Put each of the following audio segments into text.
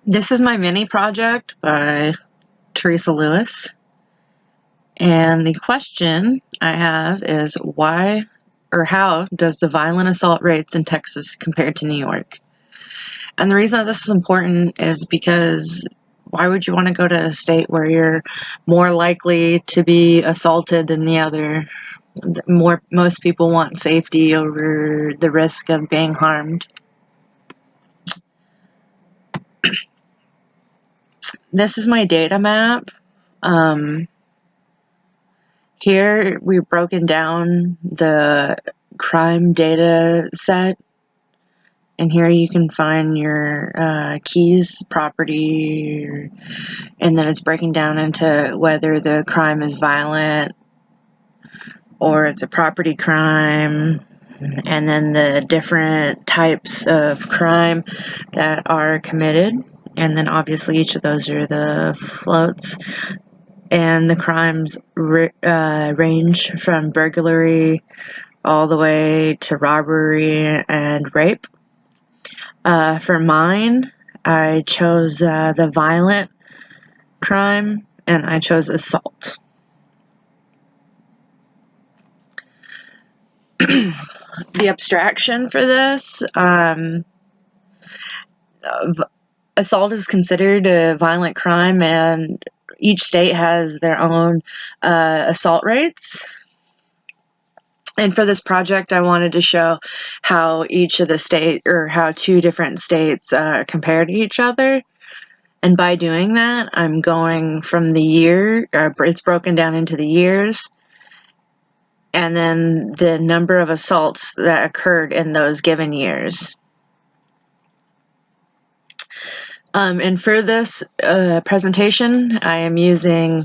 This is my mini project by Teresa Lewis. And the question I have is why or how does the violent assault rates in Texas compare to New York? And the reason that this is important is because why would you want to go to a state where you're more likely to be assaulted than the other? Most people want safety over the risk of being harmed. This is my data map. Here we've broken down the crime data set, and here you can find your keys property, and then it's breaking down into whether the crime is violent or it's a property crime, and then the different types of crime that are committed, and then obviously each of those are the floats. And the crimes range from burglary all the way to robbery and rape. For mine, I chose the violent crime, and I chose assault. The abstraction for this, assault is considered a violent crime, and each state has their own assault rates. And for this project, I wanted to show how each of the state, or how two different states compare to each other. And by doing that, I'm going from the year, it's broken down into the years, and then the number of assaults that occurred in those given years. And for this presentation, I am using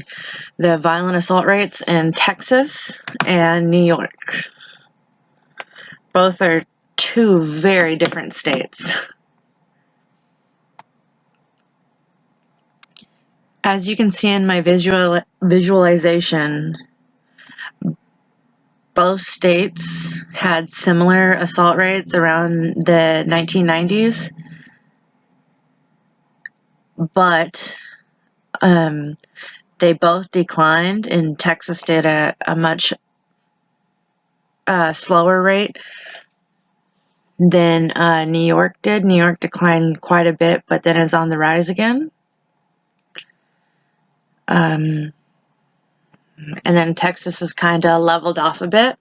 the violent assault rates in Texas and New York. Both are two very different states. As you can see in my visualization, both states had similar assault rates around the 1990s. But they both declined, and Texas did at a much slower rate than New York did. New York declined quite a bit, but then is on the rise again. And then Texas has kind of leveled off a bit.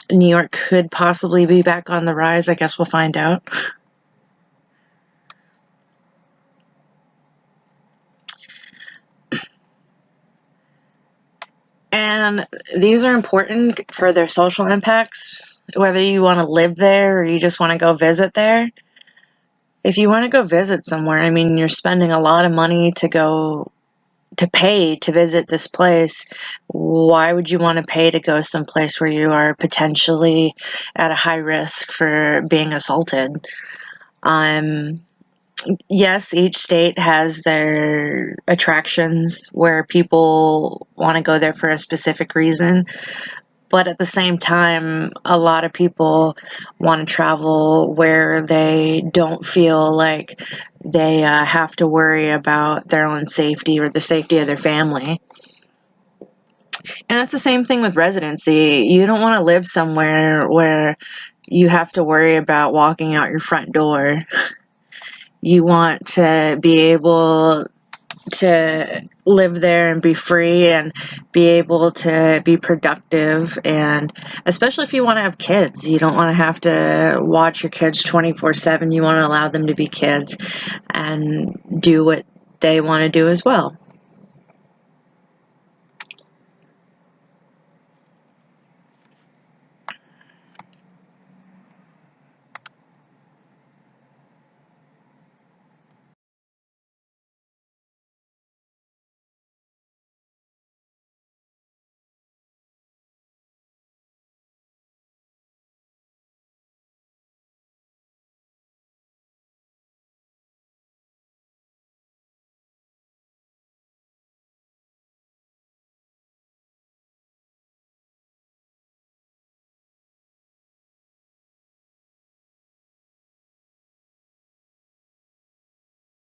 New York could possibly be back on the rise. I guess we'll find out. And these are important for their social impacts, whether you want to live there or you just want to go visit there. If you want to go visit somewhere, I mean, you're spending a lot of money to pay to visit this place. Why would you want to pay to go someplace where you are potentially at a high risk for being assaulted? Yes, each state has their attractions where people want to go there for a specific reason, but at the same time, a lot of people want to travel where they don't feel like they have to worry about their own safety or the safety of their family. And that's the same thing with residency. You don't want to live somewhere where you have to worry about walking out your front door. You want to be able to live there and be free and be able to be productive, and especially if you want to have kids, you don't want to have to watch your kids 24/7. You want to allow them to be kids and do what they want to do as well.